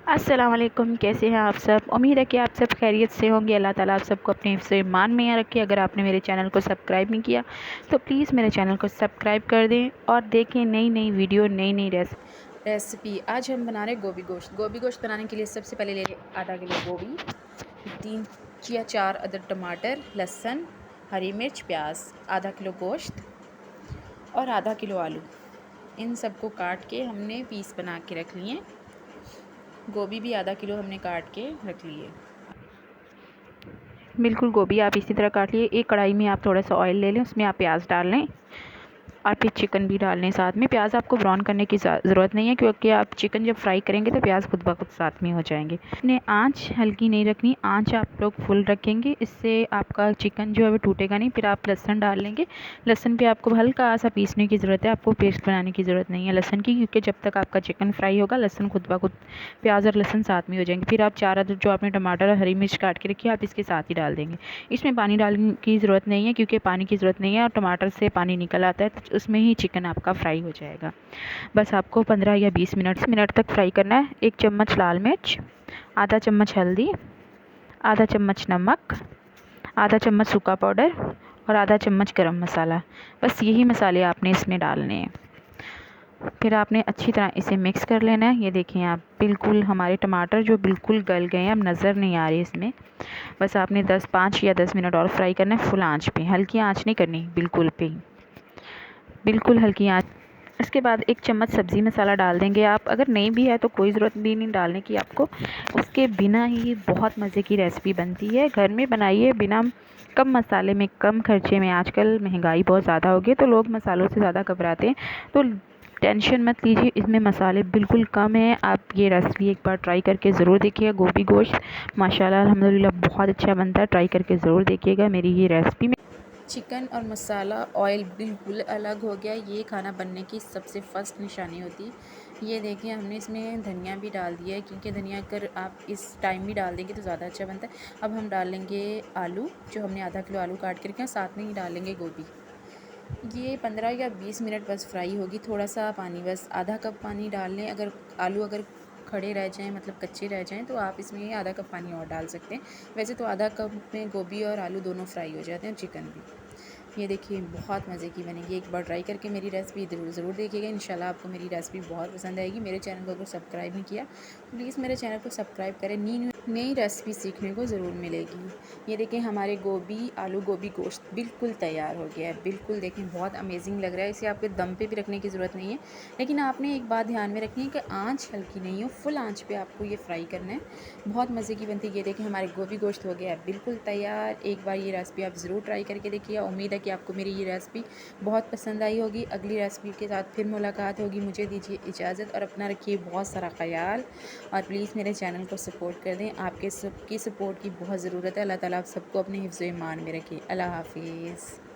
अस्सलाम वालेकुम। कैसे हैं आप सब? उम्मीद है कि आप सब खैरियत से होंगे। अल्लाह ताला आप सबको अपने हिफ्ज़ ईमान में रखे। अगर आपने मेरे चैनल को सब्सक्राइब नहीं किया तो प्लीज़ मेरे चैनल को सब्सक्राइब कर दें और देखें नई नई वीडियो, नई नई रेसिपी। आज हम बना रहे गोभी गोश्त। गोभी गोश्त बनाने के लिए सबसे पहले ले लें आधा किलो गोभी, 3 या 4 अदद टमाटर, लहसुन, हरी मिर्च, प्याज, आधा किलो गोश्त और आधा किलो आलू। इन सबको काट के हमने पीस बना के रख लिए। गोभी भी आधा किलो हमने काट के रख लिए। बिल्कुल गोभी आप इसी तरह काट लिए। एक कढ़ाई में आप थोड़ा सा ऑयल ले लें, उसमें आप प्याज डाल लें और फिर चिकन भी डाल लें साथ में। प्याज आपको ब्राउन करने की ज़रूरत नहीं है, क्योंकि आप चिकन जब फ्राई करेंगे तो प्याज खुद ब खुद साथ में हो जाएंगे। अपने आंच हल्की नहीं रखनी, आंच आप लोग फुल रखेंगे, इससे आपका चिकन जो है वो टूटेगा नहीं। फिर आप लहसुन डाल लेंगे। लहसुन पे आपको हल्का सा पीसने की ज़रूरत है, आपको पेस्ट बनाने की ज़रूरत नहीं है लहसुन की, क्योंकि जब तक आपका चिकन फ्राई होगा लहसुन खुद ब खुद प्याज और लहसुन साथ में हो जाएंगे। फिर आप 4 अदद जो आपने टमाटर और हरी मिर्च काट के रखी है आप इसके साथ ही डाल देंगे। इसमें पानी डालने की ज़रूरत नहीं है, क्योंकि पानी की ज़रूरत नहीं है और टमाटर से पानी निकल आता है, तो उसमें ही चिकन आपका फ्राई हो जाएगा। बस आपको 15 या 20 मिनट तक फ्राई करना है। 1 चम्मच लाल मिर्च, आधा चम्मच हल्दी, आधा चम्मच नमक, आधा चम्मच सूखा पाउडर और आधा चम्मच गरम मसाला। बस यही मसाले आपने इसमें डालने हैं। फिर आपने अच्छी तरह इसे मिक्स कर लेना है। ये देखें आप, बिल्कुल हमारे टमाटर जो बिल्कुल गल गए हैं, अब नज़र नहीं आ रही इसमें। बस आपने 5 या 10 मिनट और फ्राई करना है, फुल आंच पे, हल्की आंच नहीं करनी, बिल्कुल हल्की आंच। इसके बाद 1 चम्मच सब्ज़ी मसाला डाल देंगे आप। अगर नहीं भी है तो कोई ज़रूरत भी नहीं डालने की आपको। उसके बिना ही बहुत मज़े की रेसिपी बनती है। घर में बनाइए, बिना कम मसाले में, कम खर्चे में। आजकल महंगाई बहुत ज़्यादा हो गई तो लोग मसालों से ज़्यादा घबराते हैं, तो टेंशन मत लीजिए, इसमें मसाले बिल्कुल कम हैं। आप ये रेसिपी एक बार ट्राई करके ज़रूर देखिएगा। गोभी गोश्त माशाल्लाह अल्हम्दुलिल्लाह बहुत अच्छा बनता है, ट्राई करके ज़रूर देखिएगा मेरी ये रेसिपी में। चिकन और मसाला ऑयल बिल्कुल अलग हो गया। ये खाना बनने की सबसे फर्स्ट निशानी होती। ये देखिए हमने इसमें धनिया भी डाल दिया है, क्योंकि धनिया अगर आप इस टाइम भी डाल देंगे तो ज़्यादा अच्छा बनता है। अब हम डाल लेंगे आलू, जो हमने आधा किलो आलू काट के रखे हैं, साथ में ही डाल लेंगे गोभी। ये 15 या 20 मिनट बस फ्राई होगी। थोड़ा सा पानी, बस आधा कप पानी डाल लें। अगर आलू खड़े रह जाएं, मतलब कच्चे रह जाएं, तो आप इसमें आधा कप पानी और डाल सकते हैं। वैसे तो आधा कप में गोभी और आलू दोनों फ्राई हो जाते हैं, चिकन भी। ये देखिए बहुत मज़े की बनेगी। एक बार ट्राई करके मेरी रेसिपी ज़रूर देखिएगा। इंशाल्लाह आपको मेरी रेसिपी बहुत पसंद आएगी। मेरे चैनल को अगर सब्सक्राइब नहीं किया प्लीज़ मेरे चैनल को सब्सक्राइब करें, नई रेसिपी सीखने को ज़रूर मिलेगी। ये देखें हमारे आलू गोभी गोश्त बिल्कुल तैयार हो गया है। बिल्कुल देखें बहुत अमेजिंग लग रहा है। इसे आपके दम पे भी रखने की ज़रूरत नहीं है, लेकिन आपने एक बात ध्यान में रखनी है कि आँच हल्की नहीं हो, फुल आँच पे आपको ये फ्राई करना है। बहुत मज़े की बनती है। ये देखें हमारे गोभी गोश्त हो गया है बिल्कुल तैयार। एक बार ये रेसिपी आप ज़रूर ट्राई करके देखिए। उम्मीद है कि आपको मेरी ये रेसिपी बहुत पसंद आई होगी। अगली रेसिपी के साथ फिर मुलाकात होगी। मुझे दीजिए इजाज़त और अपना रखिए बहुत सारा ख्याल, और प्लीज़ मेरे चैनल को सपोर्ट कर दें। आपके सबकी सपोर्ट की बहुत ज़रूरत है। अल्लाह ताला आप सबको अपने हिफ्ज़-ए-ईमान में रखे। अल्लाह हाफ़िज़।